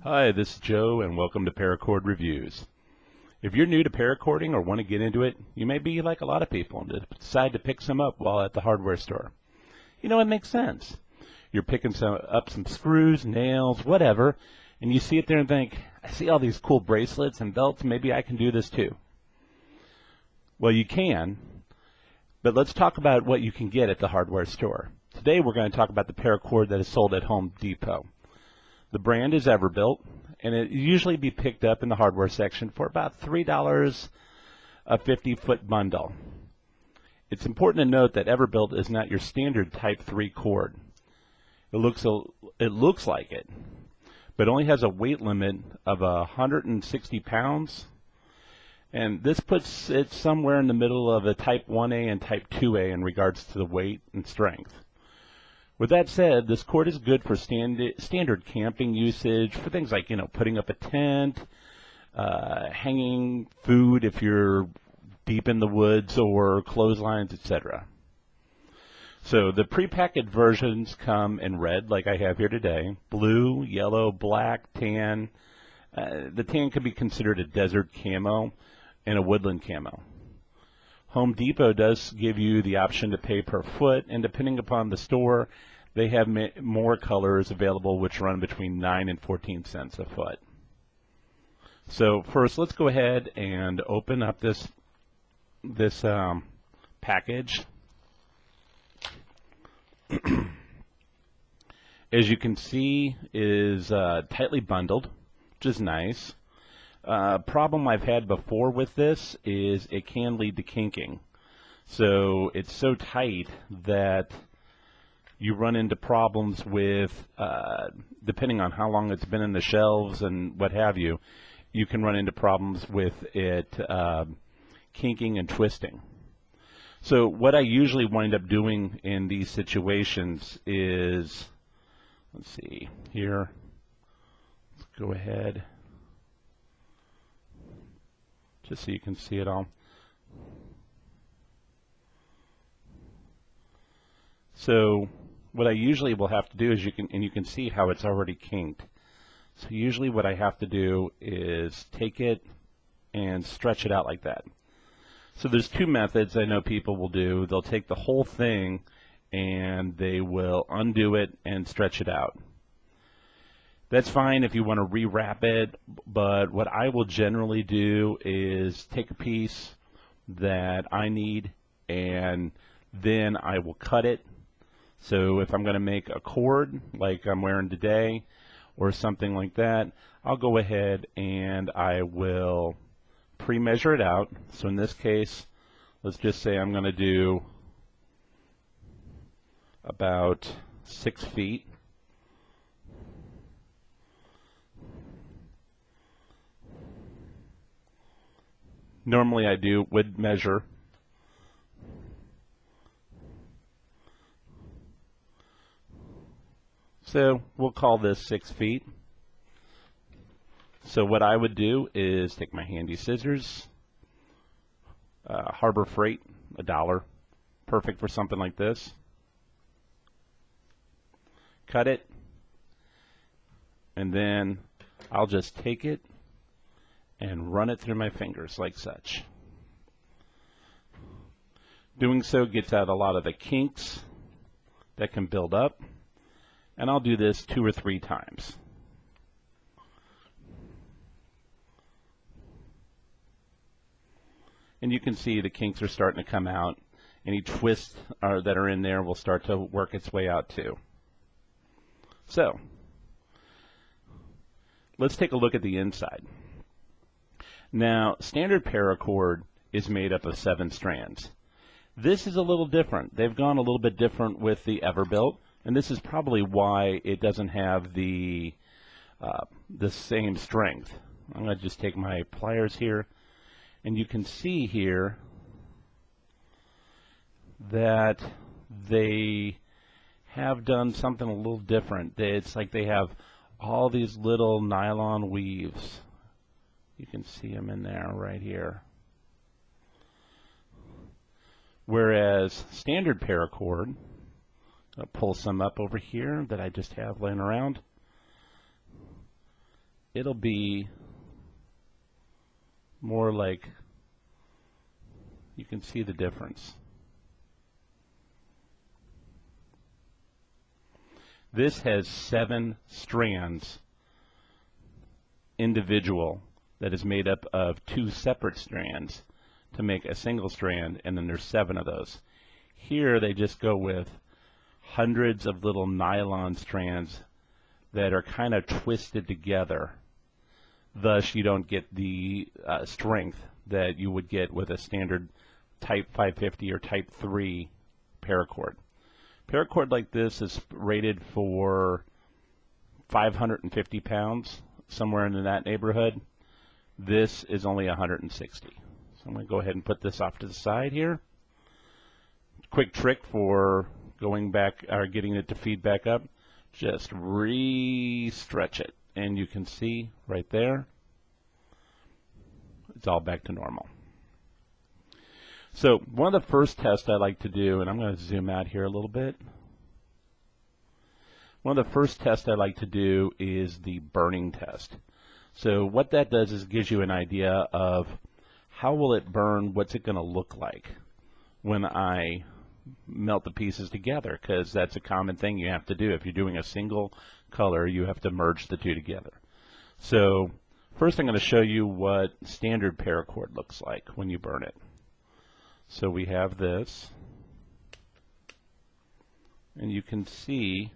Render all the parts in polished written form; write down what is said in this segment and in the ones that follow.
Hi, this is Joe, and welcome to Paracord Reviews. If you're new to paracording or want to get into it, you may be like a lot of people and decide to pick some up while at the hardware store. You know, it makes sense. You're picking up some screws, nails, whatever, and you see it there and think, I see all these cool bracelets and belts, maybe I can do this too. Well, you can, but let's talk about what you can get at the hardware store. Today we're going to talk about the paracord that is sold at Home Depot. The brand is Everbilt, and it usually be picked up in the hardware section for about $3 a 50-foot bundle. It's important to note that Everbilt is not your standard Type 3 cord. It looks like it, but only has a weight limit of 160 pounds, and this puts it somewhere in the middle of a Type 1A and Type 2A in regards to the weight and strength. With that said, this cord is good for standard camping usage, for things like, putting up a tent, hanging food if you're deep in the woods, or clotheslines, etc. So the prepackaged versions come in red, like I have here today, blue, yellow, black, tan. The tan can be considered a desert camo and a woodland camo. Home Depot does give you the option to pay per foot, and depending upon the store, they have more colors available, which run between 9 and 14 cents a foot. So first, let's go ahead and open up this package. As you can see, it is tightly bundled, which is nice. Problem I've had before with this is it can lead to kinking. So it's so tight that you run into problems with, depending on how long it's been in the shelves and what have you, you can run into problems with it kinking and twisting. So what I usually wind up doing in these situations is, let's see here, let's go ahead, just so you can see it all. So what I usually will have to do is you can see how it's already kinked. So usually what I have to do is take it and stretch it out like that. So there's two methods I know people will do. They'll take the whole thing and they will undo it and stretch it out. That's fine if you want to rewrap it, but what I will generally do is take a piece that I need and then I will cut it. So if I'm going to make a cord like I'm wearing today or something like that, I'll go ahead and I will pre-measure it out. So in this case, let's just say I'm going to do about 6 feet. Normally I would measure. So we'll call this 6 feet. So what I would do is take my handy scissors, Harbor Freight, $1, perfect for something like this. Cut it, and then I'll just take it and run it through my fingers like such. Doing so gets out a lot of the kinks that can build up. And I'll do this 2 or 3 times. And you can see the kinks are starting to come out. Any twists that are in there will start to work its way out too. So, let's take a look at the inside. Now, standard paracord is made up of 7 strands. This is a little different. They've gone a little bit different with the Everbilt. And this is probably why it doesn't have the same strength. I'm going to just take my pliers here, and you can see here that they have done something a little different. It's like they have all these little nylon weaves. You can see them in there right here. Whereas standard paracord, I'll pull some up over here that I just have laying around. it'll be more like, you can see the difference. This has 7 strands individual that is made up of 2 separate strands to make a single strand, and then there's 7 of those. Here they just go with hundreds of little nylon strands that are kind of twisted together. Thus you don't get the strength that you would get with a standard type 550 or type 3 paracord. Paracord like this is rated for 550 pounds, somewhere in that neighborhood. This is only 160. So I'm going to go ahead and put this off to the side here. Quick trick for going back or getting it to feed back up, just re-stretch it, and you can see right there it's all back to normal. So one of the first tests I like to do, and I'm going to zoom out here a little bit. One of the first tests I like to do is the burning test. So what that does is gives you an idea of how will it burn, what's it going to look like when I melt the pieces together, because that's a common thing you have to do. If you're doing a single color, you have to merge the two together. So first I'm going to show you what standard paracord looks like when you burn it. So we have this, and you can see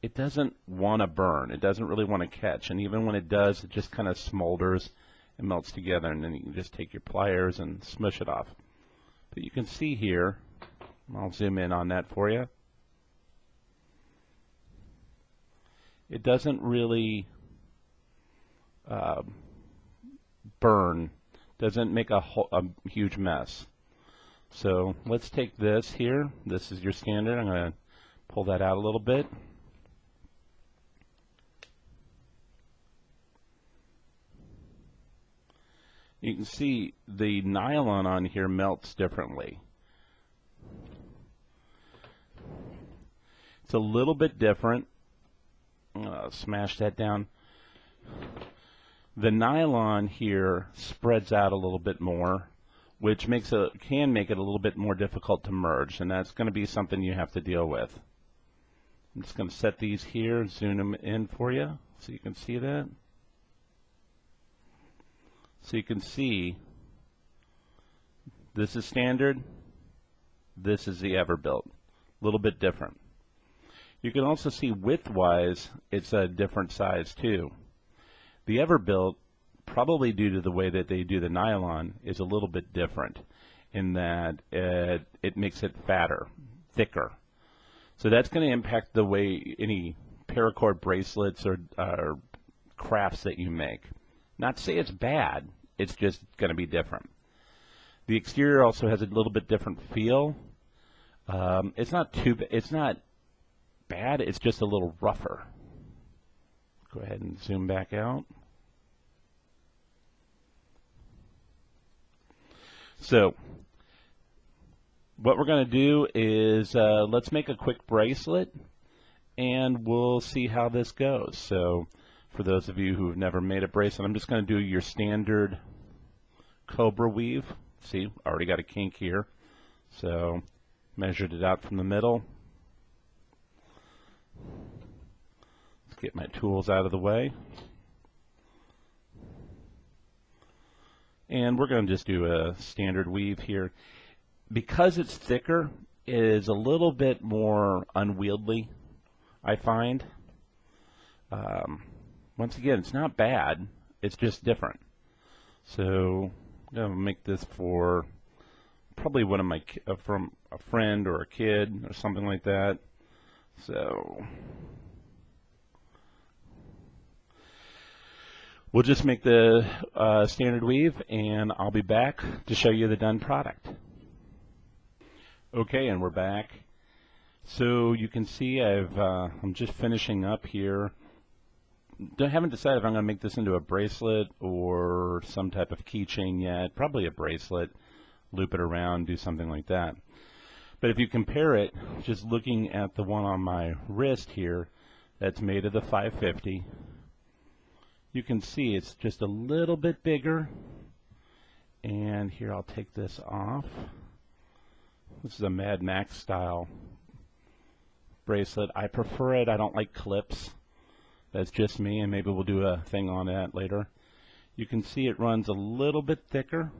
it doesn't want to burn. It doesn't really want to catch, and even when it does, it just kind of smolders and melts together, and then you can just take your pliers and smush it off. But you can see here, I'll zoom in on that for you, it doesn't really burn, doesn't make a huge mess. So let's take this here. This is your standard. I'm going to pull that out a little bit. You can see the nylon on here melts differently. It's a little bit different. Smash that down. The nylon here spreads out a little bit more, which can make it a little bit more difficult to merge, and that's going to be something you have to deal with. I'm just going to set these here, zoom them in for you so you can see that. So you can see this is standard, this is the Everbilt, a little bit different. You can also see width-wise it's a different size too. The Everbilt, probably due to the way that they do the nylon, is a little bit different in that it makes it fatter, thicker. So that's going to impact the way any paracord bracelets or crafts that you make. Not to say it's bad, it's just going to be different. The exterior also has a little bit different feel. It's not bad, it's just a little rougher. Go ahead and zoom back out. So what we're going to do is let's make a quick bracelet, and we'll see how this goes. So for those of you who have never made a bracelet, I'm just going to do your standard Cobra Weave. See, already got a kink here. So measured it out from the middle. Let's get my tools out of the way. And we're going to just do a standard weave here. Because it's thicker, it is a little bit more unwieldy, I find. Once again, it's not bad, it's just different. So I'm going to make this for probably one of my from a friend or a kid or something like that. So we'll just make the standard weave, and I'll be back to show you the done product. Okay, and we're back. So you can see I'm just finishing up here. Haven't decided if I'm going to make this into a bracelet or some type of keychain yet. Probably a bracelet. Loop it around, do something like that. But if you compare it, just looking at the one on my wrist here, that's made of the 550. you can see it's just a little bit bigger. And here, I'll take this off. This is a Mad Max style bracelet. I prefer it. I don't like clips. That's just me, and maybe we'll do a thing on that later. You can see it runs a little bit thicker,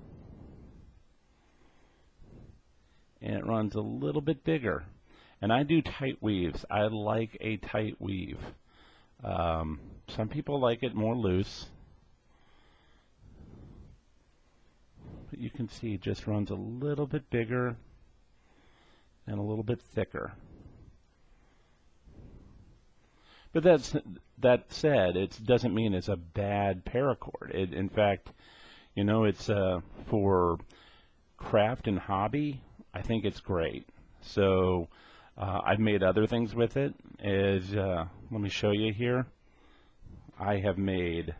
and it runs a little bit bigger. And I do tight weaves. I like a tight weave. Some people like it more loose. But you can see it just runs a little bit bigger and a little bit thicker. But that said, it doesn't mean it's a bad paracord. In fact, you know, it's for craft and hobby. I think it's great. So I've made other things with it. Let me show you here. I have made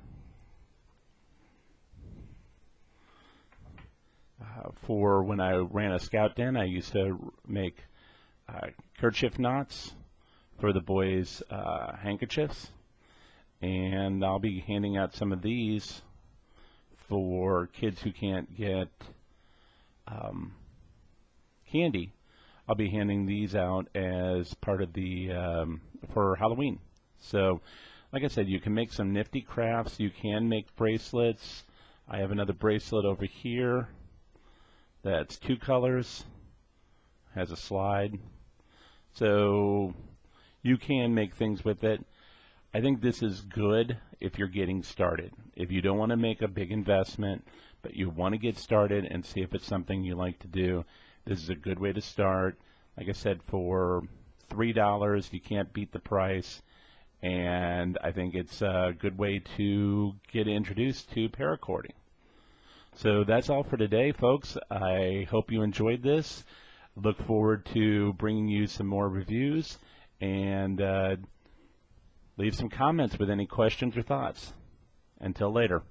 for when I ran a scout den, I used to make kerchief knots for the boys' handkerchiefs, and I'll be handing out some of these for kids who can't get candy. I'll be handing these out as part of the for Halloween. So, like I said, you can make some nifty crafts. You can make bracelets. I have another bracelet over here that's 2 colors, has a slide. So you can make things with it. I think this is good if you're getting started. If you don't want to make a big investment, but you want to get started and see if it's something you like to do, this is a good way to start. Like I said, for $3, you can't beat the price, and I think it's a good way to get introduced to paracording. So that's all for today, folks. I hope you enjoyed this. Look forward to bringing you some more reviews, and leave some comments with any questions or thoughts. Until later.